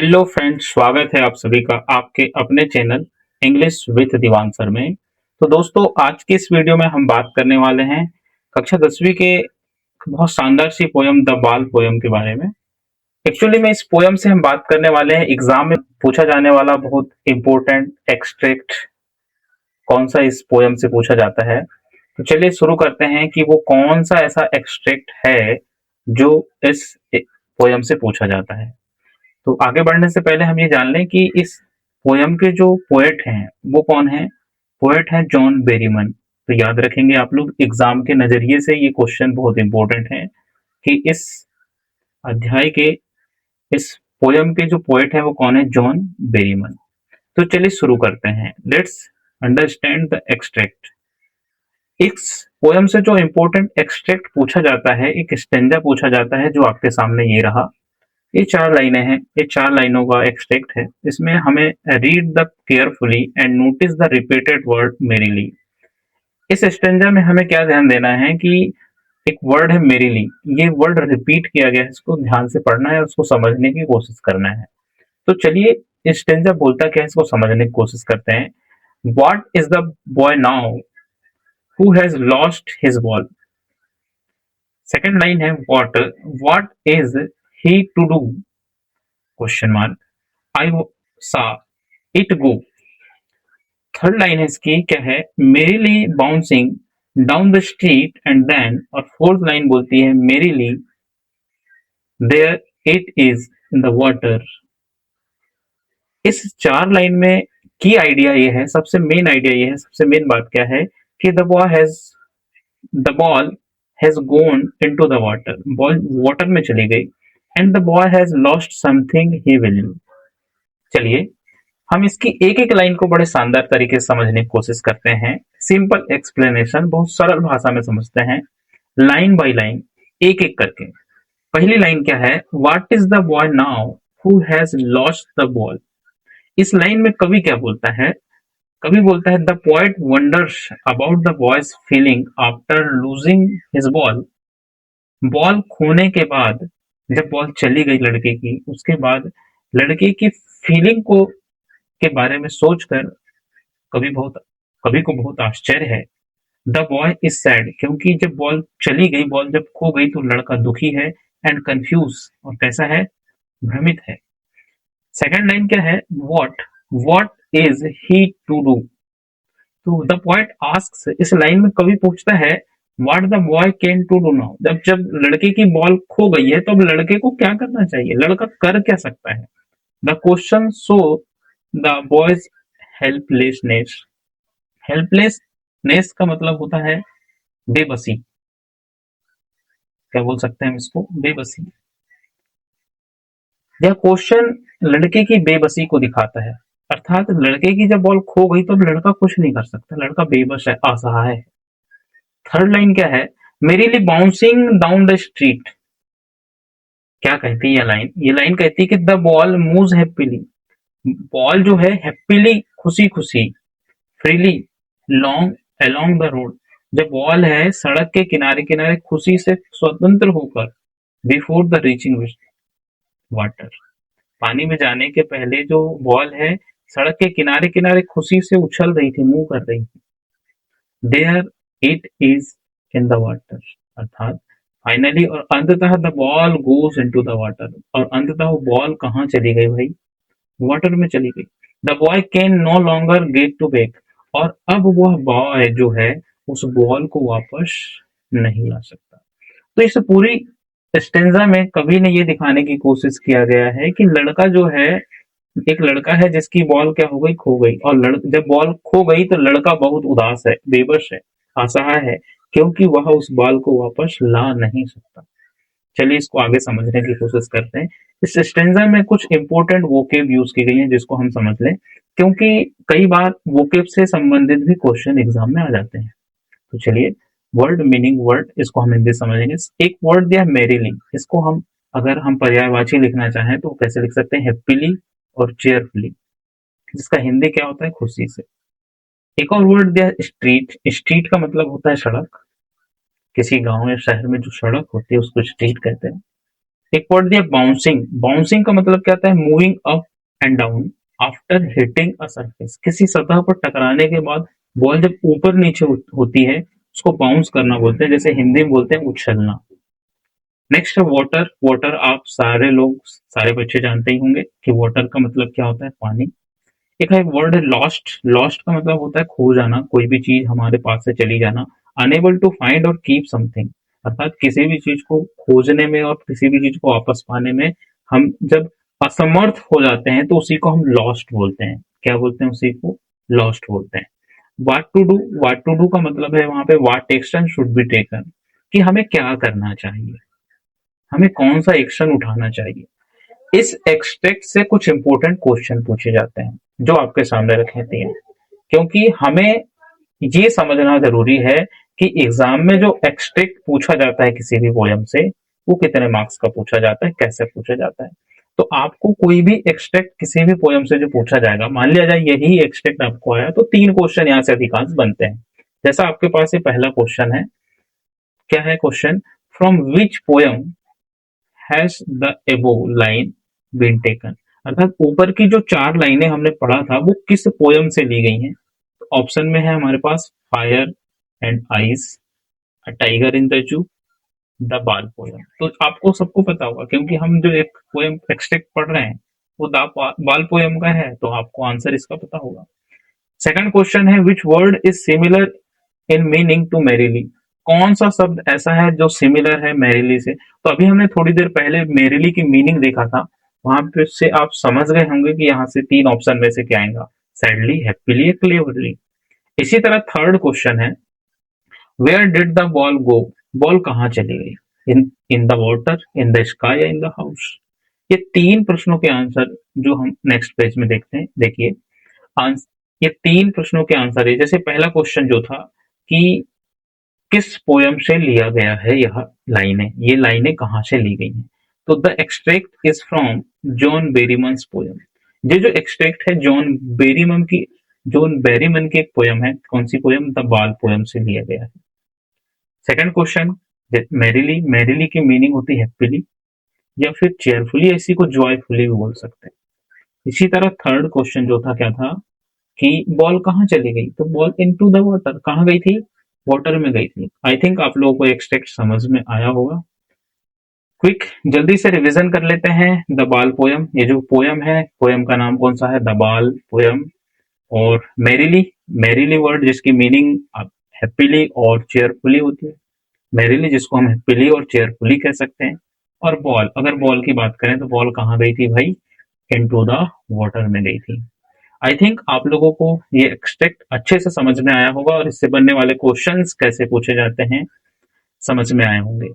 Hello friends, स्वागत है आप सभी का आपके अपने channel English with Diwan sir में। तो दोस्तों, आज की इस वीडियो में हम बात करने वाले हैं कक्षा 10वीं के बहुत शानदार सी पोयम द बाल पोयम के बारे में। एक्चुअली में इस पोयम से हम बात करने वाले हैं एग्जाम में पूछा जाने वाला बहुत इंपॉर्टेंट एक्सट्रैक्ट कौन सा इस पोयम से पूछा जाता है। तो चलिए शुरू करते हैं कि वो कौन सा ऐसा एक्सट्रैक्ट है जो इस पोयम से पूछा जाता है। तो आगे बढ़ने से पहले हम ये जान लें कि इस पोयम के जो पोएट हैं वो कौन है। पोएट है जॉन बेरीमन। तो याद रखेंगे आप लोग, एग्जाम के नजरिए से ये क्वेश्चन बहुत इंपॉर्टेंट है कि इस अध्याय के इस पोयम के जो पोएट है वो कौन है, जॉन बेरीमन। तो चलिए शुरू करते हैं। Let's understand the extract. इस पोयम से जो इंपॉर्टेंट एक्सट्रैक्ट पूछा जाता है, एक स्टेंजा पूछा जाता है जो आपके सामने ये रहा। ये 4 लाइनें हैं, ये 4 लाइनों का एक्सट्रैक्ट है। इसमें हमें read the carefully and notice the repeated word merrily. इस स्टेंजा में हमें क्या ध्यान देना है कि एक वर्ड है मेरीली, ये वर्ड रिपीट किया गया है, इसको ध्यान से पढ़ना है और उसको समझने की कोशिश करना है। तो चलिए स्टेंजा बोलता क्या है, इसको समझने की कोशिश करते हैं। What is the boy now who has lost his ball. Second line है what is he to do, question mark, I saw it go. Third line है इसकी क्या है, merrily bouncing down the street and then. और fourth line बोलती है merrily there it is in the water. इस 4 line में की आइडिया ये है, सबसे मेन आइडिया ये है, सबसे मेन बात क्या है कि the ball has gone into the water. Ball water में चली गई and the boy has lost something he value. चलिए हम इसकी एक एक लाइन को बड़े शानदार तरीके से समझने की कोशिश करते हैं। सिंपल एक्सप्लेनेशन, बहुत सरल भाषा में समझते हैं, लाइन बाय लाइन, एक एक करके। पहली लाइन क्या है, what is the boy now who has lost the ball. इस लाइन में कवि क्या बोलता है, कवि बोलता है the poet wonders about the boys feeling after losing his ball. Ball खोने के बाद, जब बॉल चली गई लड़के की, उसके बाद लड़के की फीलिंग को के बारे में सोचकर कवि को बहुत आश्चर्य है। द बॉय इज सैड, क्योंकि जब बॉल चली गई, बॉल जब खो गई तो लड़का दुखी है। एंड कंफ्यूज, और कैसा है, भ्रमित है। सेकंड लाइन क्या है, what is he to do. तो द पॉइंट आस्क्स, इस लाइन में कवि पूछता है what the boy can to do now. जब जब लड़के की बॉल खो गई है तो अब लड़के को क्या करना चाहिए, लड़का कर क्या सकता है। The question so the boys helplessness. Helplessness का मतलब होता है बेबसी, क्या बोल सकते हैं हम इसको, बेबसी। यह क्वेश्चन लड़के की बेबसी को दिखाता है, अर्थात लड़के की जब बॉल खो गई तो अब लड़का कुछ नहीं कर सकता, लड़का बेबस है, असहाय है। थर्ड लाइन क्या है, merrily bouncing down the street. क्या कहती है ये लाइन कहती है कि the ball moves happily. Ball जो है हैप्पीली, खुशी खुशी, freely, long along the road. जब बॉल है सड़क के किनारे किनारे खुशी से स्वतंत्र होकर, बिफोर द रीचिंग वाटर, पानी में जाने के पहले जो बॉल है सड़क के किनारे किनारे खुशी से उछल रही थी, मूव कर रही थी। There it is in the water, अर्थात फाइनली और अंततः the ball goes into the water. और अंततः वो बॉल कहाँ चली गई भाई, वाटर में चली गई। The boy can no longer get to back. और अब वह बॉय जो है उस बॉल को वापस नहीं ला सकता। तो इस पूरी स्टेंजा में कवि ने ये दिखाने की कोशिश किया गया है कि लड़का जो है, एक लड़का है जिसकी बॉल क्या हो गई, खो गई। और जब बॉल खो गई तो लड़का बहुत उदास है, बेबस है, असहाय है, क्योंकि वह उस बॉल को वापस ला नहीं सकता। चलिए इसको आगे समझने की कोशिश करते हैं। इस स्टेंजा में कुछ इंपॉर्टेंट वोकेब यूज की गई है जिसको हम समझ लें, क्योंकि कई बार वोकेब से संबंधित भी क्वेश्चन एग्जाम में आ जाते हैं। तो चलिए वर्ड मीनिंग वर्ड, इसको हम हिंदी समझेंगे। एक वर्ड दिया मेरीली, इसको हम अगर हम पर्यायवाची लिखना चाहें तो कैसे लिख सकते हैं, हैप्पीली और चेयरफुली, जिसका हिंदी क्या होता है, खुशी से। एक और वर्ड दिया स्ट्रीट। स्ट्रीट का मतलब होता है सड़क, किसी गांव या शहर में जो सड़क होती है उसको स्ट्रीट कहते हैं। एक वर्ड दिया बाउंसिंग। बाउंसिंग का मतलब क्या होता है? Moving up and down after hitting a surface. किसी सतह पर टकराने के बाद बॉल जब ऊपर नीचे होती है उसको बाउंस करना बोलते हैं, जैसे हिंदी में बोलते हैं उछलना। नेक्स्ट है वाटर। वाटर आप सारे लोग, सारे बच्चे जानते ही होंगे कि वाटर का मतलब क्या होता है, पानी। एक है वर्ड है लॉस्ट। लॉस्ट का मतलब होता है खो जाना, कोई भी चीज हमारे पास से चली जाना। अनेबल टू फाइंड और कीप समथिंग, अर्थात किसी भी चीज को खोजने में और किसी भी चीज को वापस पाने में हम जब असमर्थ हो जाते हैं तो उसी को हम लॉस्ट बोलते हैं। क्या बोलते हैं? उसी को लॉस्ट बोलते हैं। What to do. What to do का मतलब है वहां पे what action should be taken, कि हमें क्या करना चाहिए, हमें कौन सा एक्शन उठाना चाहिए। इस एक्सट्रैक्ट से कुछ इंपॉर्टेंट क्वेश्चन पूछे जाते हैं जो आपके सामने रखे हैं, क्योंकि हमें ये समझना जरूरी है कि एग्जाम में जो एक्सट्रैक्ट पूछा जाता है किसी भी पोयम से, वो कितने मार्क्स का पूछा जाता है, कैसे पूछा जाता है। तो आपको कोई भी एक्सट्रैक्ट किसी भी पोयम से जो पूछा जाएगा, मान लिया जाए यही एक्सट्रैक्ट आपको आया, तो 3 क्वेश्चन यहाँ से अधिकांश बनते हैं। जैसा आपके पास ये पहला क्वेश्चन है, क्या है question? From which poem has the above line been taken, अर्थात ऊपर की जो 4 लाइनें हमने पढ़ा था वो किस पोयम से ली गई हैं। तो ऑप्शन में है हमारे पास fire and ice, a tiger in the zoo, the ball poem. तो आपको सबको पता होगा क्योंकि हम जो एक पोयम एक्सट्रैक्ट पढ़ रहे हैं वो द बाल पोयम का है, तो आपको आंसर इसका पता होगा। सेकंड क्वेश्चन है which word is similar in meaning to merrily, कौन सा शब्द ऐसा है जो सिमिलर है मैरिली से। तो अभी हमने थोड़ी देर पहले मैरिली की मीनिंग देखा था, वहां पे से आप समझ गए होंगे कि यहाँ से 3 ऑप्शन में से क्या आएगा, सैडली, हैप्पीली, क्लेवरली। इसी तरह थर्ड क्वेश्चन है where did the ball go, ball कहाँ चली गई, in in the water, in the sky या इन द हाउस। ये 3 प्रश्नों के आंसर जो हम नेक्स्ट पेज में देखते हैं, देखिए ये 3 प्रश्नों के आंसर है। जैसे पहला क्वेश्चन जो था कि किस पोयम से लिया गया है यह लाइनें, ये लाइनें कहाँ से ली गई हैं। तो the extract is from John Berryman's poem. ये जो एक्सट्रैक्ट है जॉन बेरीमन की एक पोयम है। कौन सी पोयम? द बाल पोयम से लिया गया है। सेकंड क्वेश्चन, मैरिली, मैरिली की मीनिंग होती है हैप्पीली या फिर चेयरफुली, इसी को जॉयफुली भी बोल सकते हैं। इसी तरह थर्ड क्वेश्चन जो था क्या था कि बॉल कहाँ चली गई, तो बॉल इनटू द वाटर, कहाँ गई थी? वाटर में गई थी। आई थिंक आप लोगों को एक्सट्रैक्ट समझ में आया होगा। क्विक जल्दी से रिवीजन कर लेते हैं। द बाल पोयम, ये जो पोयम है, पोयम का नाम कौन सा है? The ball poem. और मैरिली, मैरिली वर्ड जिसकी मीनिंग हैप्पीली और चेयरफुली होती है, मैरिली जिसको हम हैप्पीली और चेयरफुली कह सकते हैं। और बॉल, अगर बॉल की बात करें तो बॉल कहाँ गई थी भाई? इनटू द वाटर में गई थी। आई थिंक आप लोगों को ये एक्सट्रैक्ट अच्छे से समझ में आया होगा और इससे बनने वाले क्वेश्चंस कैसे पूछे जाते हैं समझ में आए होंगे।